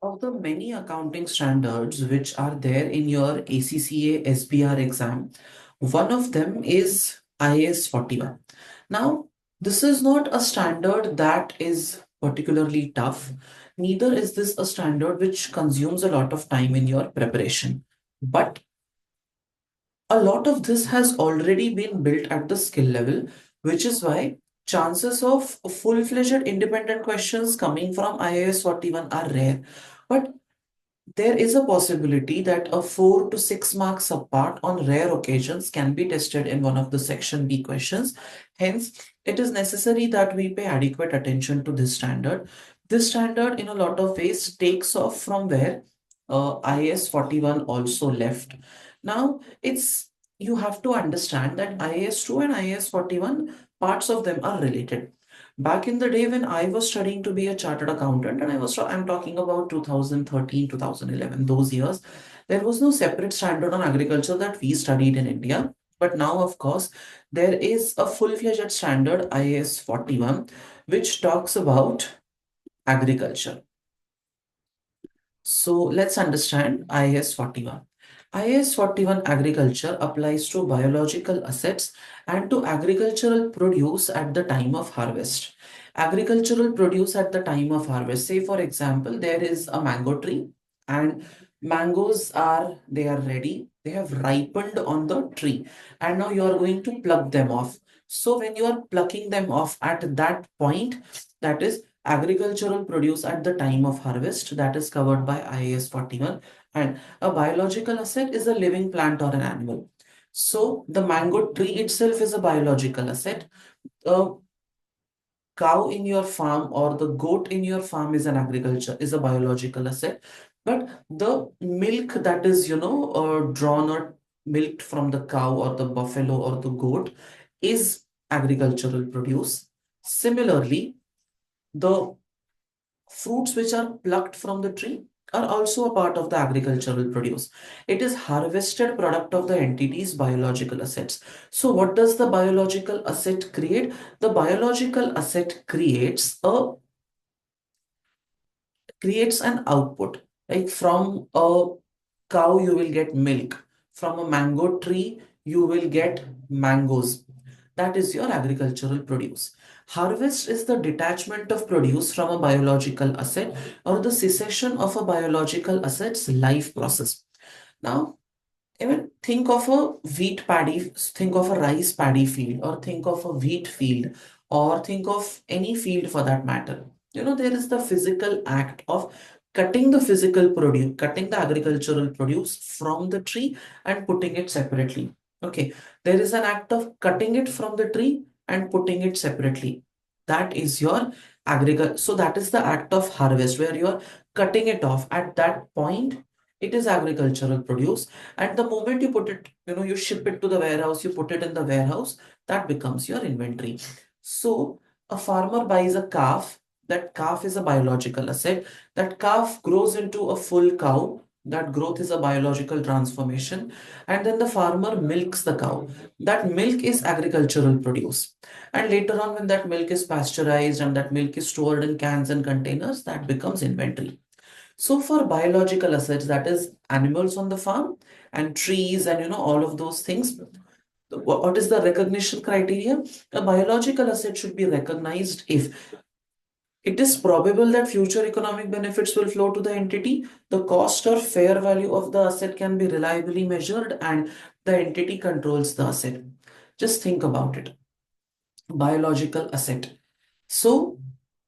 Of the many accounting standards which are there in your ACCA SBR exam, one of them is IAS 41. Now, this is not a standard that is particularly tough, neither is this a standard which consumes a lot of time in your preparation. But a lot of this has already been built at the skill level, which is why chances of full-fledged independent questions coming from IAS 41 are rare. But there is a possibility that a 4 to 6 marks apart on rare occasions can be tested in one of the section B questions. Hence, it is necessary that we pay adequate attention to this standard. This standard, in a lot of ways, takes off from where IAS 41 also left. Now, it's you have to understand that IAS 2 and IAS 41, parts of them are related. Back in the day when I was studying to be a chartered accountant, and I'm talking about 2013, 2011, those years, there was no separate standard on agriculture that we studied in India. But now, of course, there is a full-fledged standard, IAS 41, which talks about agriculture. So let's understand IAS 41. IAS 41 agriculture applies to biological assets and to agricultural produce at the time of harvest. Agricultural produce at the time of harvest. Say, for example, there is a mango tree and they are ready. They have ripened on the tree and now you are going to pluck them off. So when you are plucking them off at that point, that is agricultural produce at the time of harvest, that is covered by IAS 41. And a biological asset is a living plant or an animal. So the mango tree itself is a biological asset. A cow in your farm or the goat in your farm is a biological asset. But the milk that is, drawn or milked from the cow or the buffalo or the goat is agricultural produce. Similarly, the fruits which are plucked from the tree are also a part of the agricultural produce. It is harvested product of the entity's biological assets. So what does the biological asset create? The biological asset creates an output. Like from a cow, you will get milk. From a mango tree, you will get mangoes. That is your agricultural produce. Harvest is the detachment of produce from a biological asset or the cessation of a biological asset's life process. Now, even think of a wheat paddy, think of a rice paddy field, or think of a wheat field, or think of any field for that matter. There is the physical act of cutting the physical produce, cutting the agricultural produce from the tree and putting it separately. Okay, there is an act of cutting it from the tree and putting it separately. That is your agriculture. So that is the act of harvest where you are cutting it off. At that point, it is agricultural produce. And the moment you put it, you ship it to the warehouse, you put it in the warehouse, that becomes your inventory. So a farmer buys a calf. That calf is a biological asset. That calf grows into a full cow. That growth is a biological transformation. And then the farmer milks the cow. That milk is agricultural produce. And later on, when that milk is pasteurized and that milk is stored in cans and containers, that becomes inventory. So for biological assets, that is animals on the farm and trees and all of those things, what is the recognition criteria? A biological asset should be recognized if it is probable that future economic benefits will flow to the entity, the cost or fair value of the asset can be reliably measured, and the entity controls the asset. Just think about it. Biological asset. So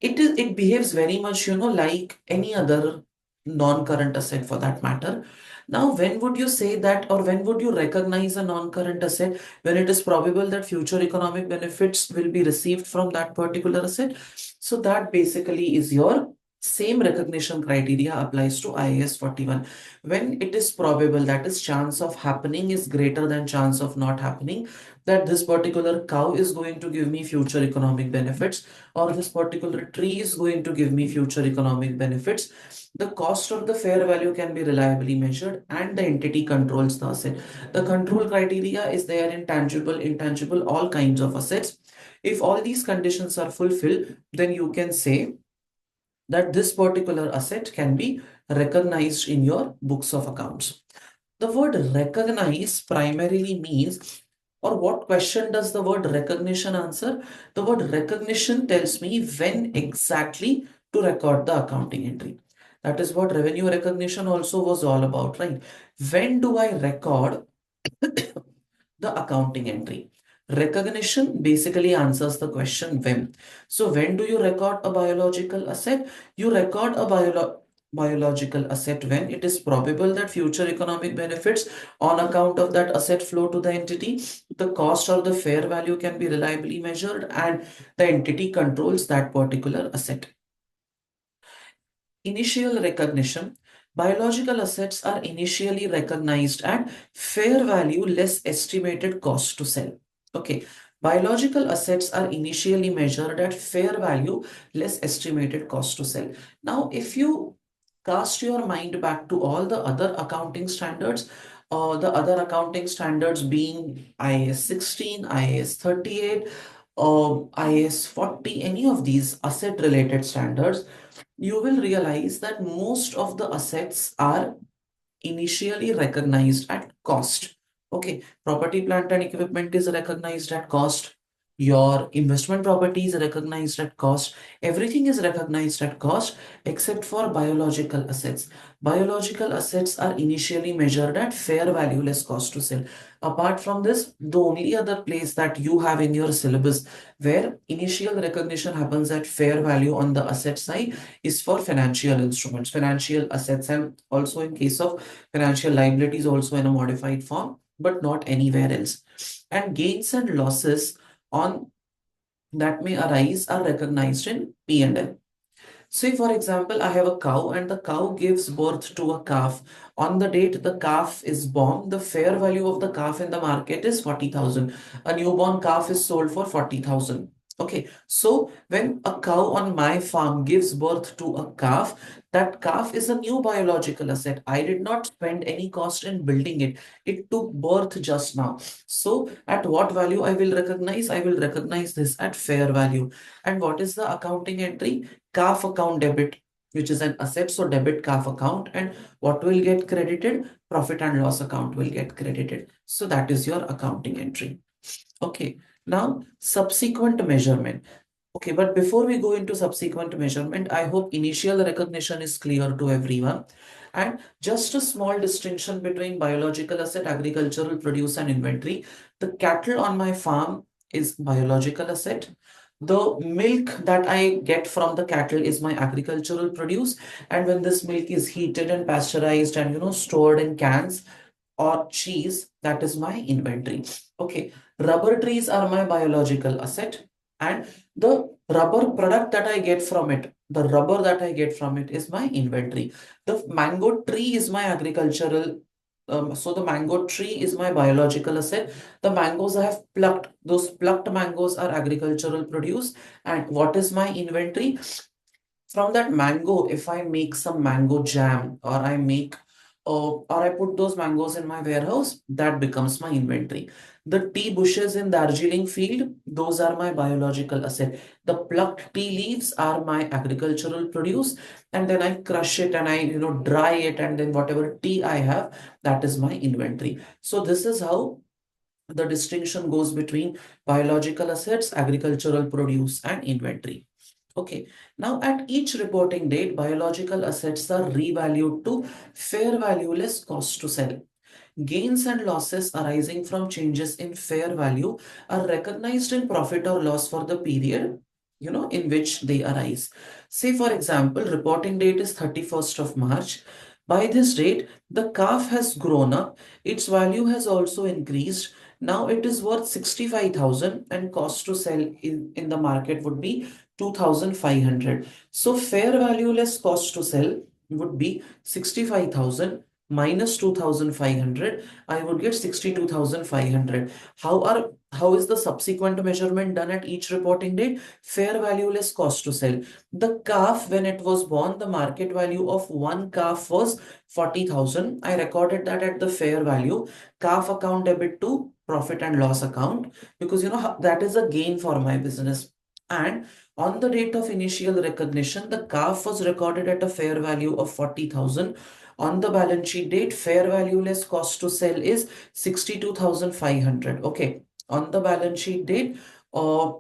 it behaves very much, like any other non-current asset for that matter. Now, when would you say that, or when would you recognize a non-current asset? When it is probable that future economic benefits will be received from that particular asset. So that basically is your same recognition criteria applies to IAS 41. When it is probable, that is chance of happening is greater than chance of not happening, that this particular cow is going to give me future economic benefits, or this particular tree is going to give me future economic benefits. The cost or the fair value can be reliably measured and the entity controls the asset. The control criteria is there in tangible, intangible, all kinds of assets. If all these conditions are fulfilled, then you can say that this particular asset can be recognized in your books of accounts. The word recognize primarily means, or what question does the word recognition answer? The word recognition tells me when exactly to record the accounting entry. That is what revenue recognition also was all about, right? When do I record the accounting entry? Recognition basically answers the question when. So when do you record a biological asset? You record a biological asset when it is probable that future economic benefits on account of that asset flow to the entity, the cost or the fair value can be reliably measured, and the entity controls that particular asset. Initial recognition. Biological assets are initially recognized at fair value less estimated cost to sell. Okay. Biological assets are initially measured at fair value less estimated cost to sell. Now, if you cast your mind back to all the other accounting standards, the other accounting standards being IAS 16, IAS 38, IAS 40, any of these asset related standards, you will realize that most of the assets are initially recognized at cost. Okay, property, plant, and equipment is recognized at cost. Your investment property is recognized at cost. Everything is recognized at cost except for biological assets. Biological assets are initially measured at fair value less cost to sell. Apart from this, the only other place that you have in your syllabus where initial recognition happens at fair value on the asset side is for financial instruments, financial assets, and also in case of financial liabilities also in a modified form, but not anywhere else. And gains and losses on that may arise are recognized in P&L. Say, for example, I have a cow and the cow gives birth to a calf. On the date the calf is born, the fair value of the calf in the market is 40,000. A newborn calf is sold for 40,000. Okay, so when a cow on my farm gives birth to a calf, that calf is a new biological asset. I did not spend any cost in building it. It took birth just now. So at what value I will recognize? I will recognize this at fair value. And what is the accounting entry? Calf account debit, which is an asset. So debit calf account, and what will get credited? Profit and loss account will get credited. So that is your accounting entry. Okay. Now, subsequent measurement. Okay, but before we go into subsequent measurement, I hope initial recognition is clear to everyone. And just a small distinction between biological asset, agricultural produce, and inventory. The cattle on my farm is biological asset. The milk that I get from the cattle is my agricultural produce. And when this milk is heated and pasteurized and stored in cans or cheese, that is my inventory. Okay, rubber trees are my biological asset, and the rubber product that I get from it, the rubber that I get from it is my inventory. The mango tree is my agricultural. So the mango tree is my biological asset. The mangoes I have plucked, those plucked mangoes are agricultural produce. And what is my inventory? From that mango, if I make some mango jam or I make or I put those mangoes in my warehouse, that becomes my inventory. The tea bushes in Darjeeling field, those are my biological asset. The plucked tea leaves are my agricultural produce, and then I crush it and I dry it, and then whatever tea I have, that is my inventory. So this is how the distinction goes between biological assets, agricultural produce, and inventory. Okay, now at each reporting date, biological assets are revalued to fair value less cost to sell. Gains and losses arising from changes in fair value are recognized in profit or loss for the period in which they arise. Say, for example, reporting date is 31st of March. By this date, the calf has grown up, its value has also increased. Now it is worth 65,000 and cost to sell in the market would be 2,500. So fair value less cost to sell would be 65,000 minus 2,500. I would get 62,500. How is the subsequent measurement done at each reporting date? Fair value less cost to sell. The calf, when it was born, the market value of one calf was 40,000. I recorded that at the fair value. Calf account debit to profit and loss account, because that is a gain for my business. And on the date of initial recognition, the calf was recorded at a fair value of 40,000. On the balance sheet date, fair value less cost to sell is 62,500. Okay. On the balance sheet date, uh,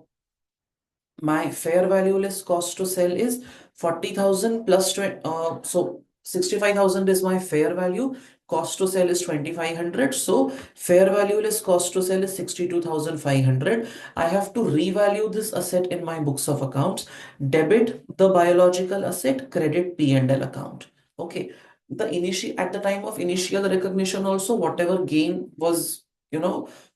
my fair value less cost to sell is 40,000 plus 20, so 65,000 is my fair value. Cost to sell is 2,500. So fair value less cost to sell is 62,500. I have to revalue this asset in my books of accounts, debit the biological asset, credit P&L account. Okay. The initial at the time of initial recognition also, whatever gain was,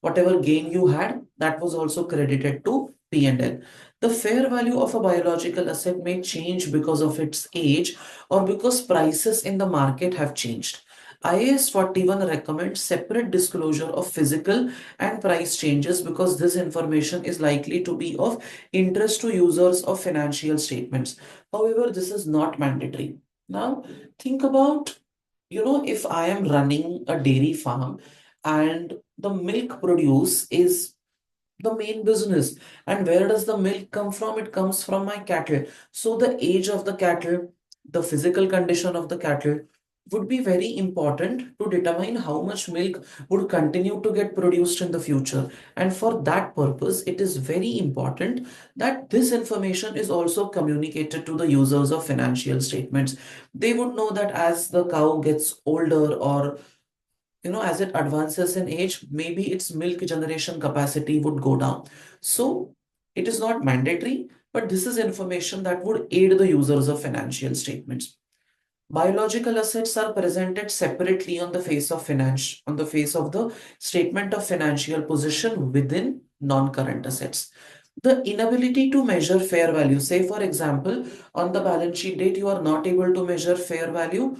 whatever gain you had, that was also credited to P&L. The fair value of a biological asset may change because of its age or because prices in the market have changed. IAS 41 recommends separate disclosure of physical and price changes because this information is likely to be of interest to users of financial statements. However, this is not mandatory. Now, think about, if I am running a dairy farm and the milk produce is the main business. And where does the milk come from? It comes from my cattle. So the age of the cattle, the physical condition of the cattle would be very important to determine how much milk would continue to get produced in the future. And for that purpose, it is very important that this information is also communicated to the users of financial statements. They would know that as the cow gets older, or as it advances in age, maybe its milk generation capacity would go down. So it is not mandatory, but this is information that would aid the users of financial statements. Biological assets are presented separately on the face of on the face of the statement of financial position within non-current assets. The inability to measure fair value, say for example, on the balance sheet date, you are not able to measure fair value.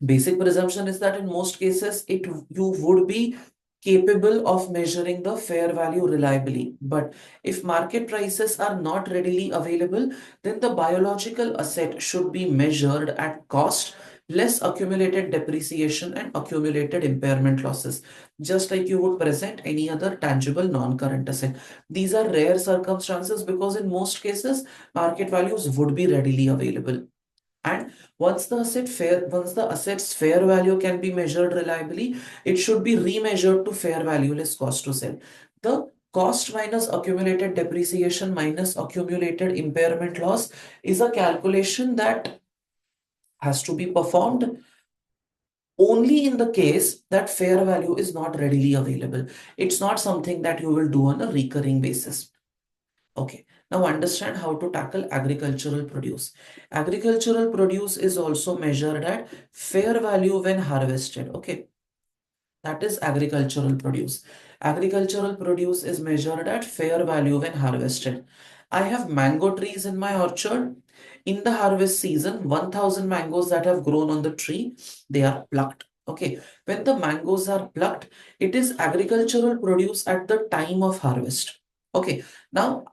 Basic presumption is that in most cases, you would be capable of measuring the fair value reliably. But if market prices are not readily available, then the biological asset should be measured at cost, less accumulated depreciation and accumulated impairment losses, just like you would present any other tangible non-current asset. These are rare circumstances because in most cases, market values would be readily available. And once the asset's fair value can be measured reliably, it should be remeasured to fair value less cost to sell. The cost minus accumulated depreciation minus accumulated impairment loss is a calculation that has to be performed only in the case that fair value is not readily available. It's not something that you will do on a recurring basis. Okay, now understand how to tackle agricultural produce. Agricultural produce is also measured at fair value when harvested. Okay, that is agricultural produce. Agricultural produce is measured at fair value when harvested. I have mango trees in my orchard. In the harvest season, 1,000 mangoes that have grown on the tree, they are plucked. Okay, when the mangoes are plucked, it is agricultural produce at the time of harvest. Okay, now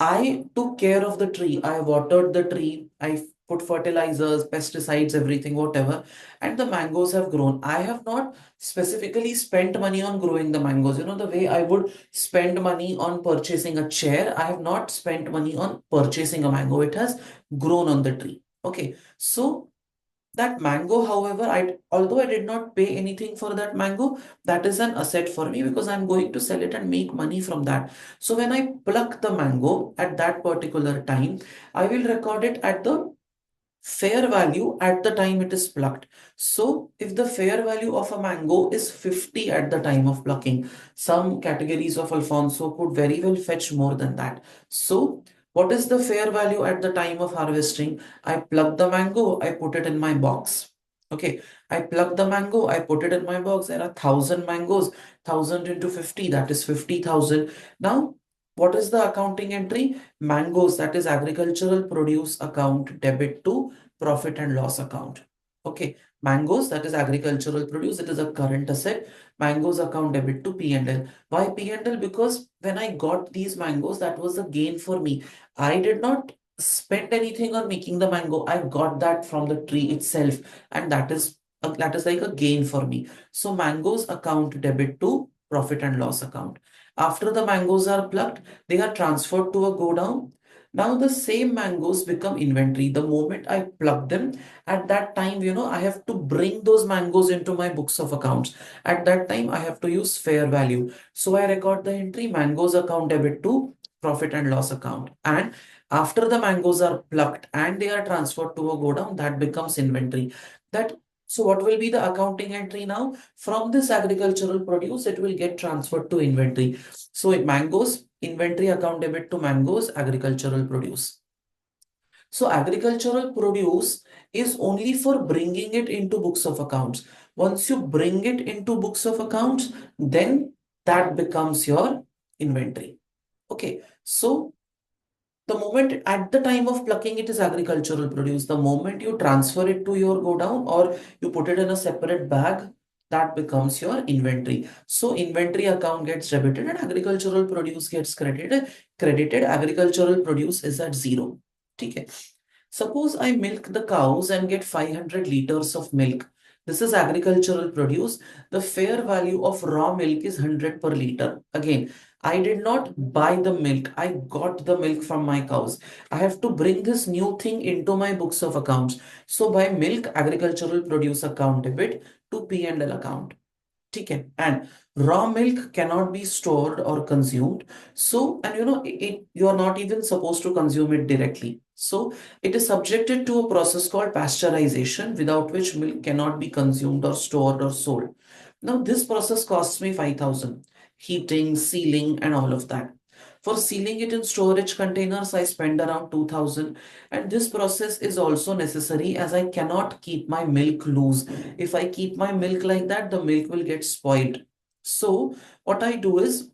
I took care of the tree. I watered the tree. I put fertilizers, pesticides, everything, whatever. And the mangoes have grown. I have not specifically spent money on growing the mangoes. The way I would spend money on purchasing a chair, I have not spent money on purchasing a mango. It has grown on the tree. Okay. So that mango, however, although I did not pay anything for that mango, that is an asset for me because I'm going to sell it and make money from that. So when I pluck the mango at that particular time, I will record it at the fair value at the time it is plucked. So if the fair value of a mango is 50 at the time of plucking, some categories of Alfonso could very well fetch more than that. So what is the fair value at the time of harvesting? I pluck the mango, I put it in my box. Okay, I pluck the mango, I put it in my box. There are 1,000 mangoes, 1,000 into 50, that is 50,000. Now, what is the accounting entry? Mangoes, that is agricultural produce account, debit to profit and loss account. Okay, mangoes, that is agricultural produce, it is a current asset. Mangoes account, debit to P&L. Why P&L? Because when I got these mangoes, that was a gain for me. I did not spend anything on making the mango. I got that from the tree itself, and that is like a gain for me. So mangoes account, debit to profit and loss account. After the mangoes are plucked, they are transferred to a godown. Now the same mangoes become inventory. The moment I pluck them, at that time, I have to bring those mangoes into my books of accounts. At that time, I have to use fair value. So I record the entry mangoes account debit to profit and loss account. And after the mangoes are plucked and they are transferred to a godown, that becomes inventory. That so what will be the accounting entry now? From this agricultural produce, it will get transferred to inventory. So mangoes, inventory account debit to mangoes, agricultural produce. So agricultural produce is only for bringing it into books of accounts. Once you bring it into books of accounts, then that becomes your inventory. Okay, so the moment at the time of plucking it is agricultural produce. The moment you transfer it to your godown or you put it in a separate bag, that becomes your inventory. So inventory account gets debited and agricultural produce gets credited. Agricultural produce is at zero. Okay. Suppose I milk the cows and get 500 liters of milk. This is agricultural produce. The fair value of raw milk is 100 per liter. Again, I did not buy the milk. I got the milk from my cows. I have to bring this new thing into my books of accounts. So by milk, agricultural produce account debit to P&L account. Okay. And raw milk cannot be stored or consumed. So, and you are not even supposed to consume it directly. So it is subjected to a process called pasteurization, without which milk cannot be consumed or stored or sold. Now, this process costs me 5,000, heating, sealing, and all of that. For sealing it in storage containers, I spend around 2,000. And this process is also necessary as I cannot keep my milk loose. If I keep my milk like that, the milk will get spoiled. So what I do is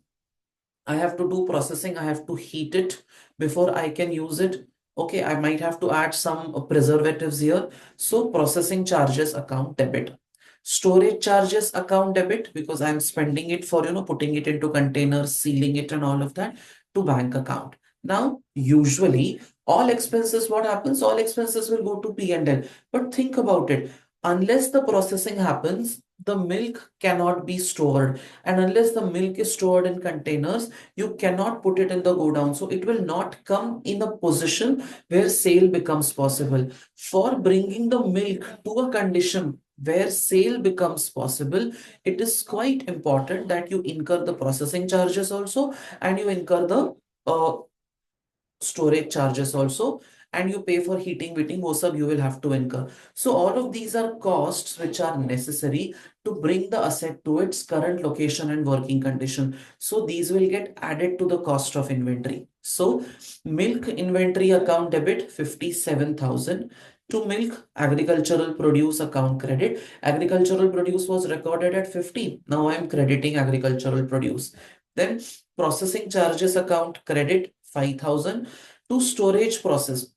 I have to do processing. I have to heat it before I can use it. Okay, I might have to add some preservatives here. So processing charges account debit. Storage charges account debit because I'm spending it for, putting it into containers, sealing it and all of that to bank account. Now, usually all expenses, what happens? All expenses will go to P&L. But think about it. Unless the processing happens, the milk cannot be stored. And unless the milk is stored in containers, you cannot put it in the godown. So it will not come in a position where sale becomes possible. For bringing the milk to a condition where sale becomes possible, it is quite important that you incur the processing charges also and you incur the uh, storage charges also, and you pay for heating, wetting, wo sab you will have to incur. So all of these are costs which are necessary to bring the asset to its current location and working condition. So these will get added to the cost of inventory. So milk inventory account debit 57,000. To milk agricultural produce account credit. Agricultural produce was recorded at 50. Now I am crediting agricultural produce. Then processing charges account credit 5,000. To storage process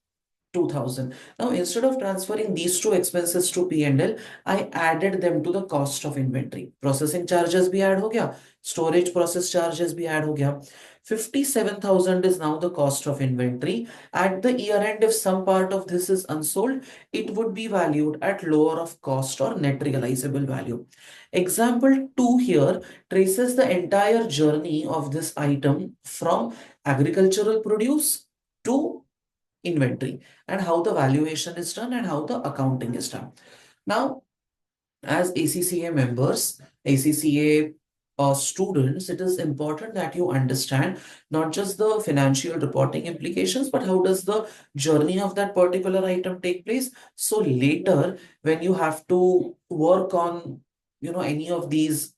2,000. Now, instead of transferring these two expenses to P&L, I added them to the cost of inventory. Processing charges bhi add ho gaya, storage process charges bhi add ho gaya. 57,000 is now the cost of inventory. At the year end, if some part of this is unsold, it would be valued at lower of cost or net realizable value. Example 2 here traces the entire journey of this item from agricultural produce to inventory and how the valuation is done and how the accounting is done. Now, as ACCA members, ACCA students, it is important that you understand not just the financial reporting implications, but how does the journey of that particular item take place. So later, when you have to work on, any of these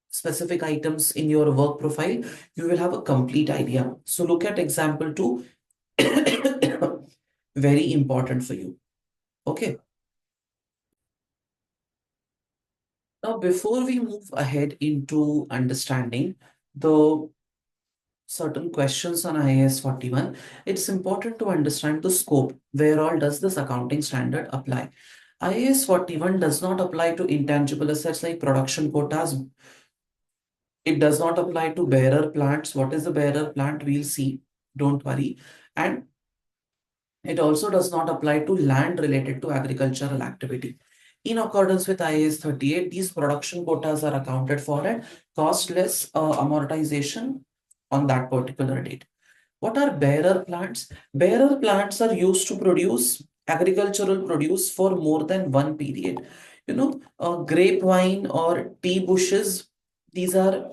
specific items in your work profile, you will have a complete idea. So look at example 2. Very important for you. Okay. Now, before we move ahead into understanding the certain questions on IAS 41, it's important to understand the scope. Where all does this accounting standard apply? IAS 41 does not apply to intangible assets like production quotas. It does not apply to bearer plants. What is the bearer plant? We'll see. Don't worry. And it also does not apply to land related to agricultural activity. In accordance with IAS 38, these production quotas are accounted for at cost less amortization on that particular date. What are bearer plants? Bearer plants are used to produce agricultural produce for more than one period. Grapevine or tea bushes, these are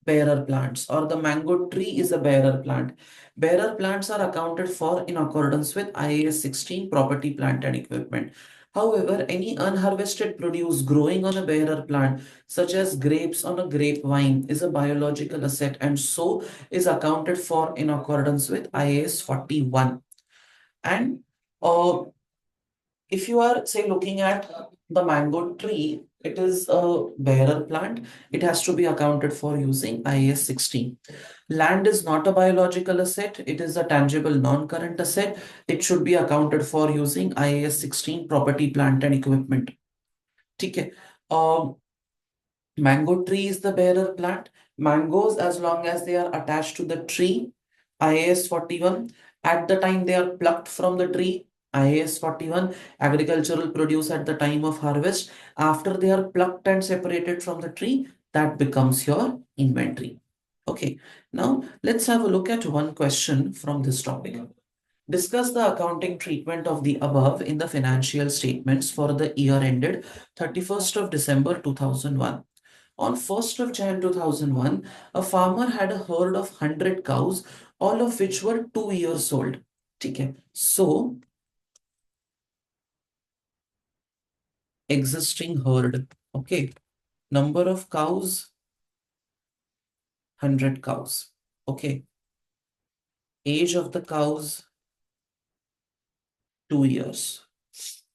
bearer plants, or the mango tree is a bearer plant. Bearer plants are accounted for in accordance with IAS 16 property, plant and equipment. However, any unharvested produce growing on a bearer plant, such as grapes on a grapevine, is a biological asset and so is accounted for in accordance with IAS 41. And uh, if you are, say, looking at the mango tree, it is a bearer plant. It has to be accounted for using IAS 16. Land is not a biological asset. It is a tangible non-current asset. It should be accounted for using IAS 16 property, plant and equipment. Okay. Mango tree is the bearer plant. Mangoes, as long as they are attached to the tree, IAS 41. At the time they are plucked from the tree, IAS 41. Agricultural produce at the time of harvest. After they are plucked and separated from the tree, that becomes your inventory. Okay, now let's have a look at one question from this topic. Discuss the accounting treatment of the above in the financial statements for the year ended 31st of December 2001. On 1st of Jan 2001, a farmer had a herd of 100 cows, all of which were 2 years old. Okay. So, existing herd. Okay. Number of cows, 100 cows. Okay. Age of the cows, 2 years.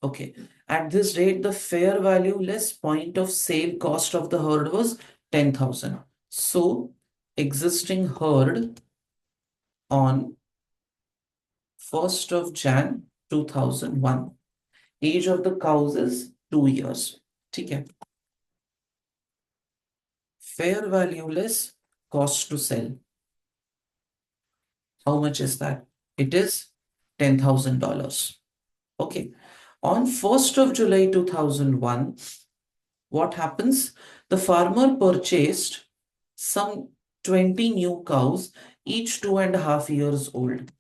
Okay. At this date, the fair value less point of sale cost of the herd was 10,000. So, existing herd on 1st of Jan 2001. Age of the cows is 2 years. Okay. Fair value less cost to sell. How much is that? It is $10,000. Okay. On 1st of July 2001, what happens? The farmer purchased some 20 new cows, each 2.5 years old.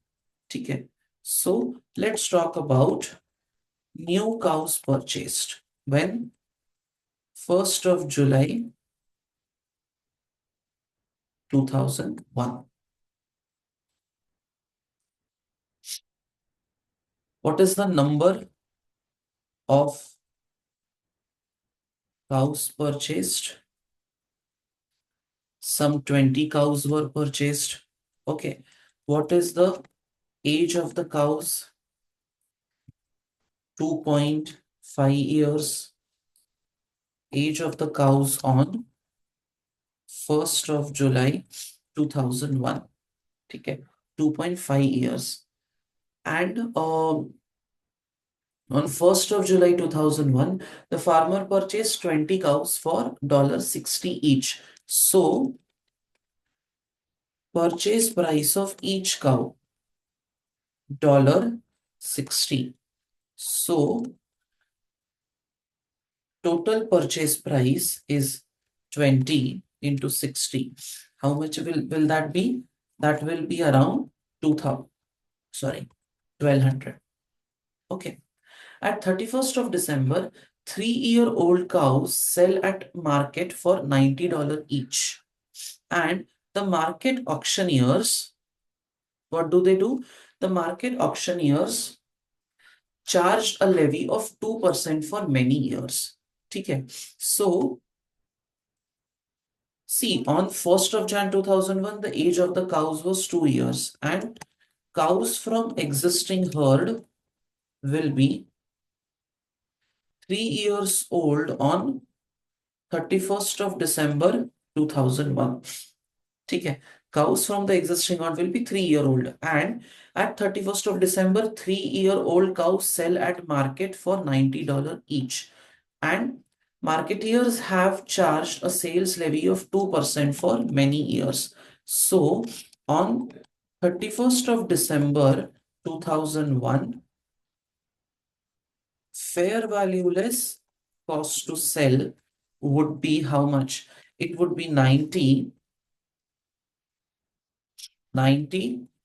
Okay. So let's talk about new cows purchased. When? 1st of July 2001. What is the number of cows purchased? Some 20 cows were purchased. Okay. What is the age of the cows? 2.5 years. Age of the cows on 1st of July 2001. Okay. 2.5 years. And on 1st of July 2001, the farmer purchased 20 cows for $60 each. So, purchase price of each cow, $60. So, total purchase price is 20 into 60. How much will that be? That will be around 2000. Sorry, 1200. Okay. At 31st of December, 3-year-old cows sell at market for $90 each. And the market auctioneers, what do they do? The market auctioneers charged a levy of 2% for many years. Okay. So, see, on 1st of Jan 2001, the age of the cows was 2 years. And cows from existing herd will be 3 years old on 31st of December 2001. Okay. Cows from the existing herd will be 3-year-old. And at 31st of December, 3-year-old cows sell at market for $90 each. And marketeers have charged a sales levy of 2% for many years. So, on 31st of December 2001, fair value less cost to sell would be how much? It would be 90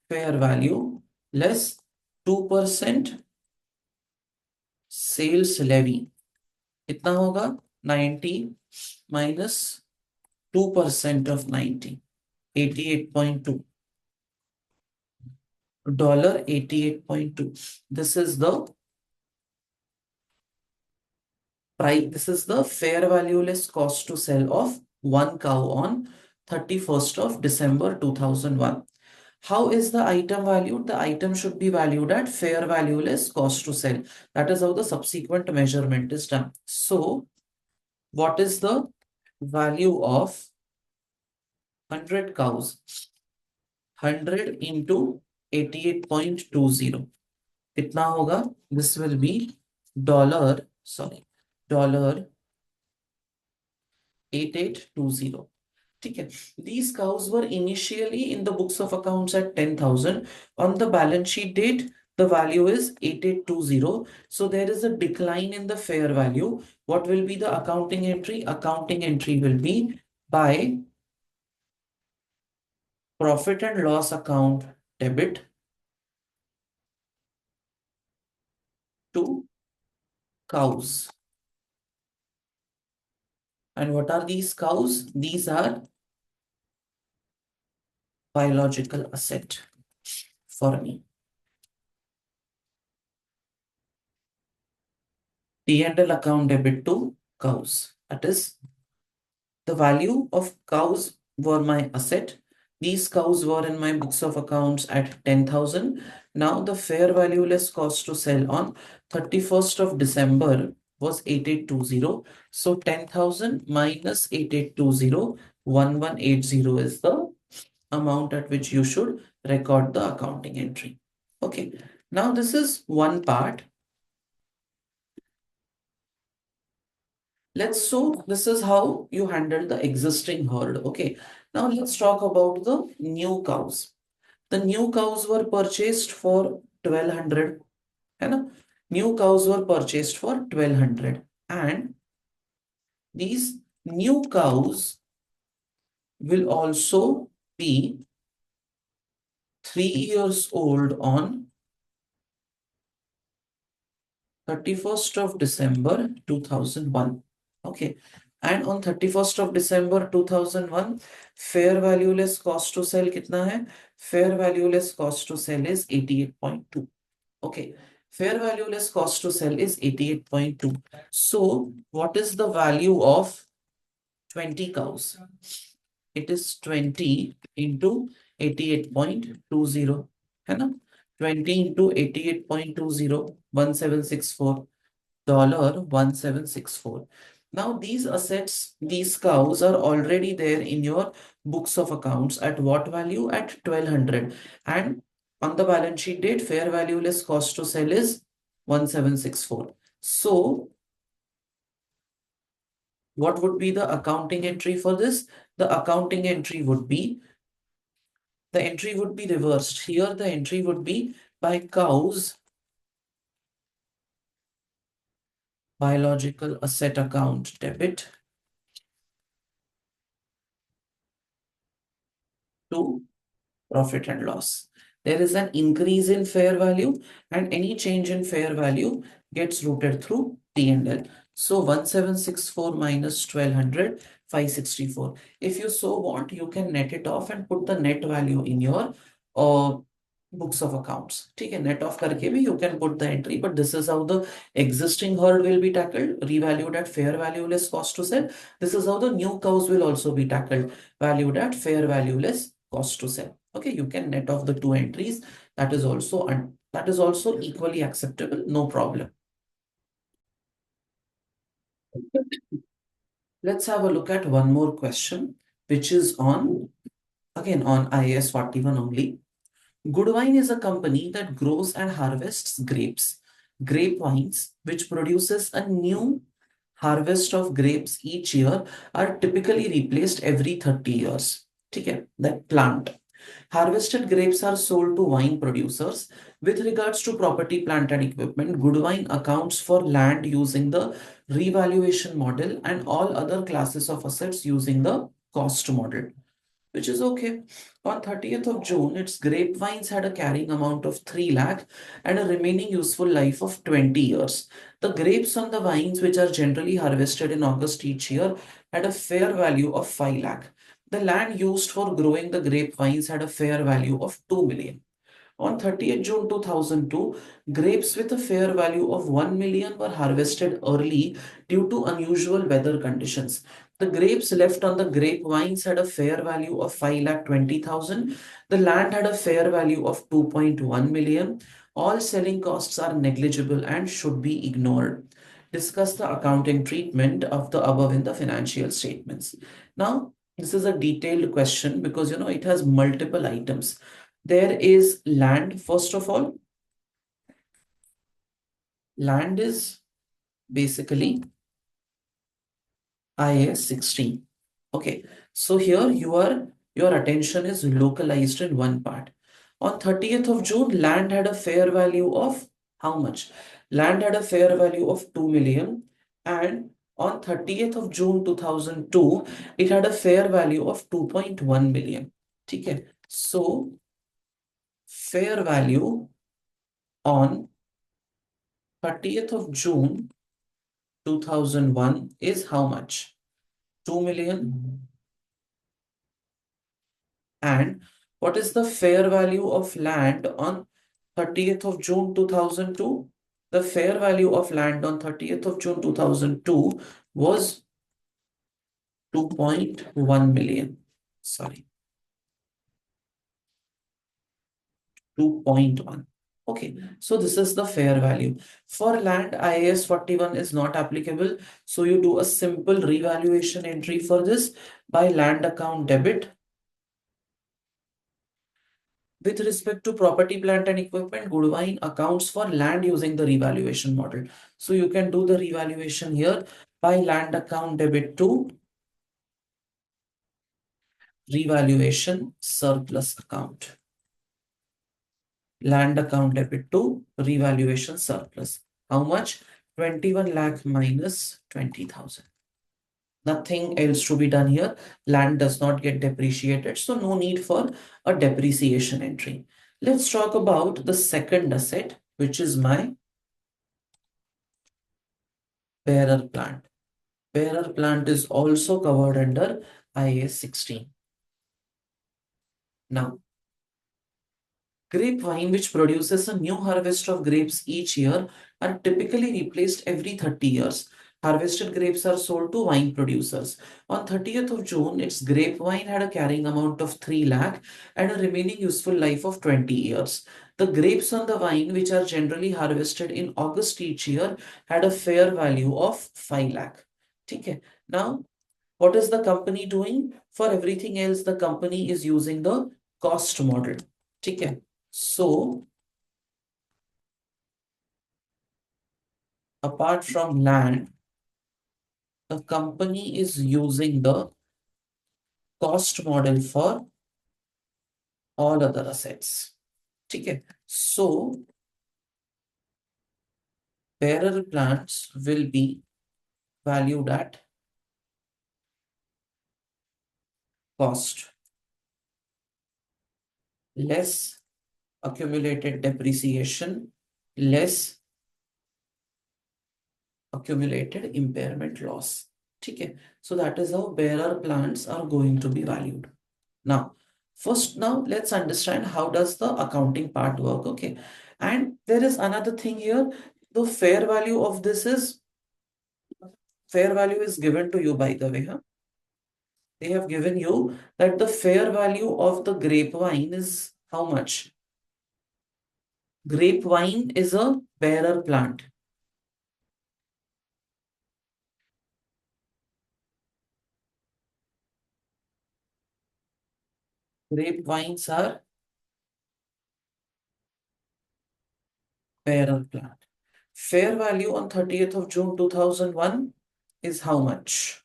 fair value less 2% sales levy. कितना होगा? 90 minus 2% of 90, 88.2. $88.2. This is the price. This is the fair value less cost to sell of one cow on 31st of December 2001. How is the item valued? The item should be valued at fair value less cost to sell. That is how the subsequent measurement is done. So, what is the value of 100 cows? 100 into 88.20. कितना होगा? This will be $8820. ठीक है. These cows were initially in the books of accounts at 10,000. On the balance sheet date, the value is 8820. So there is a decline in the fair value. What will be the accounting entry? Accounting entry will be by profit and loss account debit to cows. And what are these cows? These are biological asset for me. P&L account debit to cows. That is, the value of cows were my asset. These cows were in my books of accounts at 10,000. Now the fair value less cost to sell on 31st of December was 8820. So 10,000 minus 8820, 1180 is the amount at which you should record the accounting entry. Okay. Now this is one part. So this is how you handle the existing herd. Okay. Now let's talk about the new cows. The new cows were purchased for 1200. And new cows were purchased for 1200. And these new cows will also be 3 years old on 31st of December 2001. Okay. And on 31st of December 2001, fair value less cost to sell kitna hai? Fair value less cost to sell is 88.2. Okay. Fair value less cost to sell is 88.2. So what is the value of 20 cows? It is 20 into 88.20. है ना? 20 into 88.20, 1764. $1764. Now these assets, these cows are already there in your books of accounts at what value? At 1200. And on the balance sheet date, fair value less cost to sell is 1764. So what would be the accounting entry for this? The accounting entry would be, the entry would be reversed. Here the entry would be by cows biological asset account debit to profit and loss. There is an increase in fair value, and any change in fair value gets routed through P&L. So 1764 minus 1200, 564. If you so want, you can net it off and put the net value in your books of accounts. ठीक है, net off करके भी you can put the entry, but this is how the existing herd will be tackled, revalued at fair value less cost to sell. This is how the new cows will also be tackled, valued at fair value less cost to sell. Okay, you can net off the two entries. That is also equally acceptable, no problem. Let's have a look at one more question, which is on, again, on IAS 41 only. Goodwine is a company that grows and harvests grapes. Grapevines, which produces a new harvest of grapes each year, are typically replaced every 30 years. ठीक है, that plant. Harvested grapes are sold to wine producers. With regards to property, plant, and equipment, good wine accounts for land using the revaluation model and all other classes of assets using the cost model, which is okay. On 30th of June, its grapevines had a carrying amount of 3 lakh and a remaining useful life of 20 years. The grapes on the vines, which are generally harvested in August each year, had a fair value of 5 lakh. The land used for growing the grapevines had a fair value of 2 million. On 30th June 2002, grapes with a fair value of 1 million were harvested early due to unusual weather conditions. The grapes left on the grapevines had a fair value of 5,20,000. The land had a fair value of 2.1 million. All selling costs are negligible and should be ignored. Discuss the accounting treatment of the above in the financial statements. Now, this is a detailed question because it has multiple items. There is land, first of all. Land is basically IAS 16. Okay, so here your attention is localized in one part. On 30th of June, land had a fair value of how much? Land had a fair value of 2 million, and on 30th of June 2002, it had a fair value of 2.1 million. Okay, so fair value on 30th of June 2001 is how much? 2 million. And what is the fair value of land on 30th of June 2002? The fair value of land on 30th of June 2002 was 2.1 million. Sorry, 2.1. Okay, so this is the fair value. For land, IAS 41 is not applicable. So you do a simple revaluation entry for this by land account debit. With respect to property, plant, and equipment, Goodwine accounts for land using the revaluation model. So you can do the revaluation here by land account debit to revaluation surplus account. Land account debit to revaluation surplus. How much? 21 lakh minus 20,000. Nothing else to be done here. Land does not get depreciated, so no need for a depreciation entry. Let's talk about the second asset, which is my bearer plant. Bearer plant is also covered under IAS 16. Now, grapevine, which produces a new harvest of grapes each year, are typically replaced every 30 years. Harvested grapes are sold to wine producers. On 30th of June, its grapevine had a carrying amount of 3 lakh and a remaining useful life of 20 years. The grapes on the vine, which are generally harvested in August each year, had a fair value of 5 lakh. Okay. Now, what is the company doing? For everything else, the company is using the cost model. Okay. So, apart from land, the company is using the cost model for all other assets. Okay. So, bearer plants will be valued at cost less accumulated depreciation less accumulated impairment loss. Okay. So that is how bearer plants are going to be valued. Now, now let's understand how does the accounting part work. Okay. And there is another thing here. The fair value of this is fair value is given to you, by the way. Huh? They have given you that the fair value of the grapevine is how much? Grapevine is a bearer plant. Grapevines are bearer plant. Fair value on 30th of June 2001 is how much?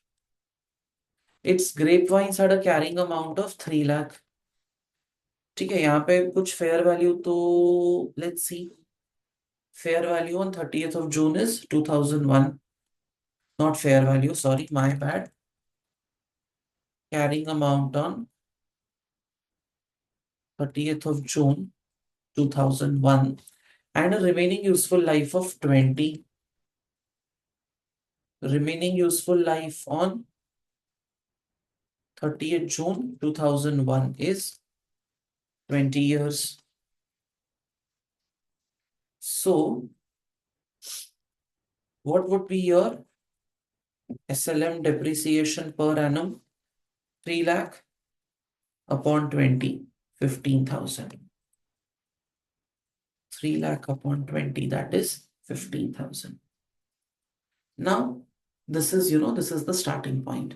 Its grapevines had a carrying amount of 3 lakh. ठीक है, यहाँ पे कुछ fair value तो let's see. Fair value on 30th of June is 2001. Not fair value, sorry, my bad. Carrying amount on 30th of June 2001 and a remaining useful life of 20. Remaining useful life on 30th June 2001 is 20 years. So, what would be your SLM depreciation per annum? 3 lakh upon 20, 15,000. 3 lakh upon 20, that is 15,000. Now, this is the starting point.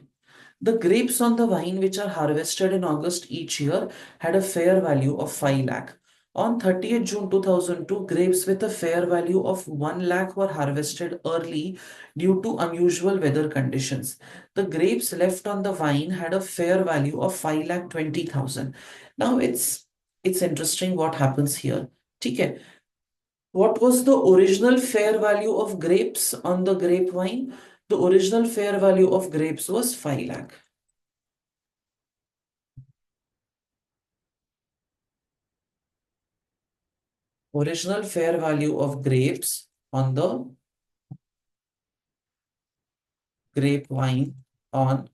The grapes on the vine which are harvested in August each year had a fair value of 5 lakh. On 30th June 2002, grapes with a fair value of 1 lakh were harvested early due to unusual weather conditions. The grapes left on the vine had a fair value of 5 lakh 20,000. Now it's interesting what happens here. Okay. What was the original fair value of grapes on the grapevine? The original fair value of grapes was 5 lakh. Original fair value of grapes on the grapevine on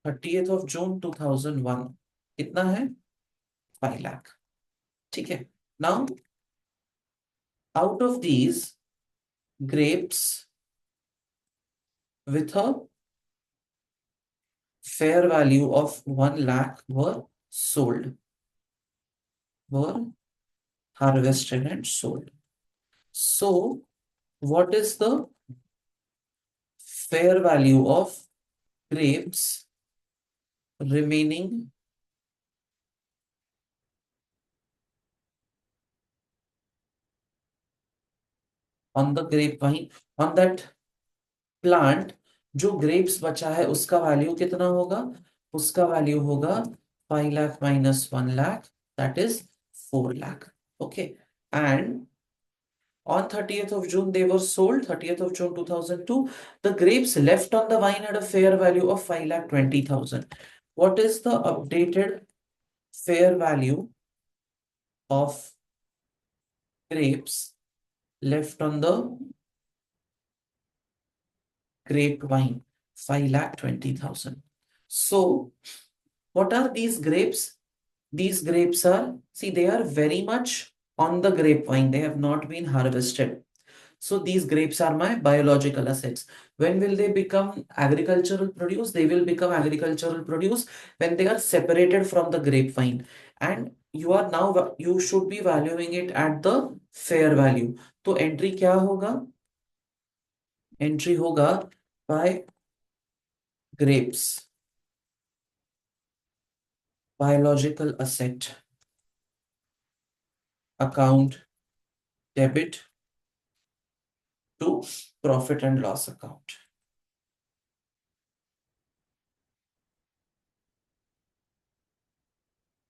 30th of June 2001 कितना है 5 lakh. ठीक है. Now out of these grapes with a fair value of 1 lakh were harvested and sold. So what is the fair value of grapes remaining on the grapevine, on that plant? जो grapes बचा है उसका value कितना होगा? उसका value होगा 5 lakh minus 1 lakh, that is 4 lakh. Okay. And on 30th of June they were sold, 30th of June 2002. The grapes left on the vine had a fair value of 5 lakh 20,000. What is the updated fair value of grapes left on the grapevine? 5 lakh 20,000. So what are these grapes? These grapes are, see, they are very much on the grapevine. They have not been harvested. So these grapes are my biological assets. When will they become agricultural produce? They will become agricultural produce when they are separated from the grapevine. And you should be valuing it at the fair value. तो entry क्या होगा? Entry होगा by grapes, biological asset, account, debit to profit and loss account.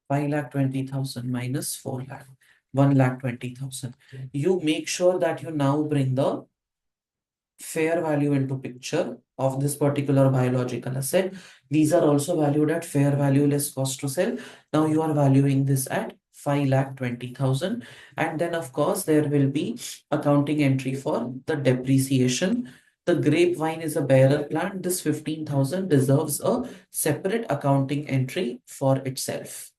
5 lakh 20,000 minus 4 lakh, 1 lakh 20,000. You make sure that you now bring the fair value into picture of this particular biological asset. These are also valued at fair value less cost to sell. Now you are valuing this at 5 lakh 20,000. And then of course there will be accounting entry for the depreciation. The grapevine is a bearer plant. This 15,000 deserves a separate accounting entry for itself.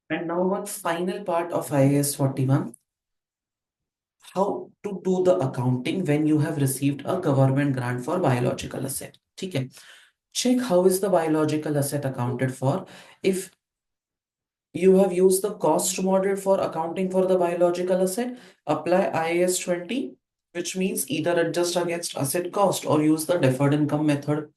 And now one final part of IAS 41. How to do the accounting when you have received a government grant for biological asset. ठीक है. Check how is the biological asset accounted for. If you have used the cost model for accounting for the biological asset, apply IAS 20, which means either adjust against asset cost or use the deferred income method.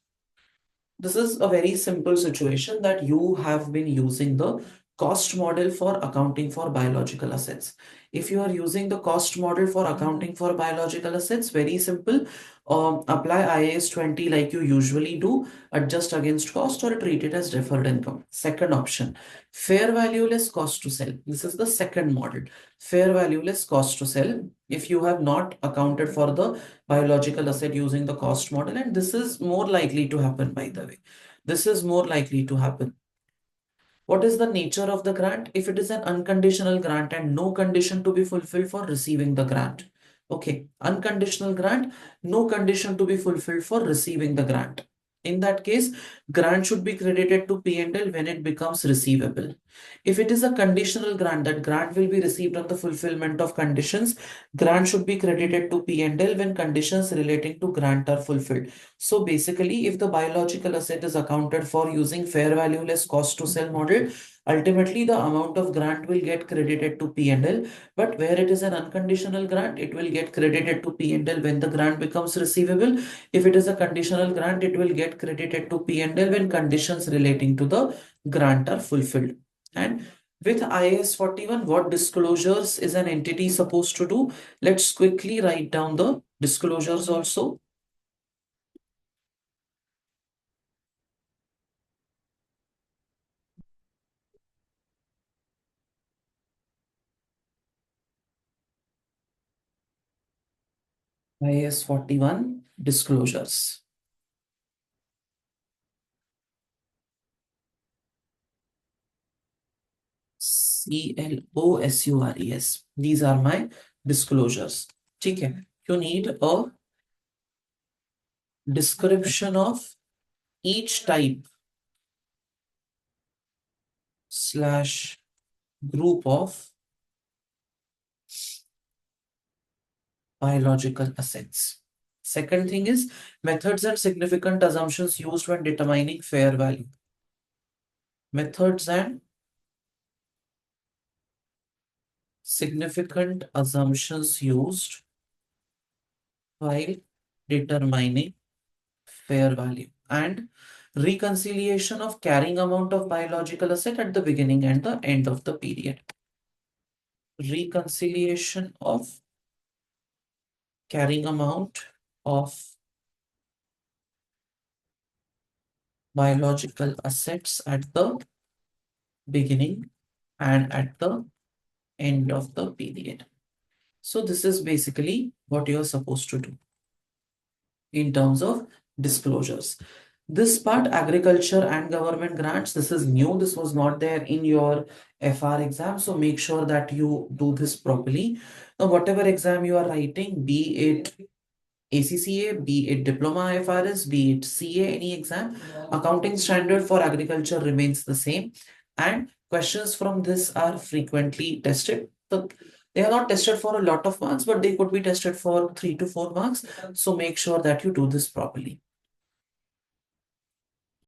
This is a very simple situation that you have been using the cost model for accounting for biological assets. If you are using the cost model for accounting for biological assets, very simple. Apply IAS 20 like you usually do, adjust against cost or treat it as deferred income. Second option, fair value less cost to sell. This is the second model, fair value less cost to sell. If you have not accounted for the biological asset using the cost model, and this is more likely to happen, by the way, this is more likely to happen. What is the nature of the grant? If it is an unconditional grant and no condition to be fulfilled for receiving the grant. Okay, unconditional grant, no condition to be fulfilled for receiving the grant. In that case, grant should be credited to P&L when it becomes receivable. If it is a conditional grant, that grant will be received on the fulfillment of conditions, grant should be credited to P&L when conditions relating to grant are fulfilled. So basically, if the biological asset is accounted for using fair value less cost to sell model, ultimately the amount of grant will get credited to P&L. But where it is an unconditional grant, it will get credited to P&L when the grant becomes receivable. If it is a conditional grant, it will get credited to P&L when conditions relating to the grant are fulfilled. And with IAS 41, what disclosures is an entity supposed to do? Let's quickly write down the disclosures also. IAS 41 disclosures. CLOSURES. These are my disclosures. Okay. You need a description of each type slash group of biological assets. Second thing is methods and significant assumptions used when determining fair value. Methods and significant assumptions used while determining fair value, and reconciliation of carrying amount of biological asset at the beginning and the end of the period. Reconciliation of carrying amount of biological assets at the beginning and at the end of the period. So this is basically what you're supposed to do in terms of disclosures. This part, agriculture and government grants, this is new. This was not there in your FR exam. So make sure that you do this properly. Now, whatever exam you are writing, be it ACCA, be it Diploma IFRS, be it CA, any exam, accounting standard for agriculture remains the same. And questions from this are frequently tested. So they are not tested for a lot of marks, but they could be tested for 3 to 4 marks. So make sure that you do this properly.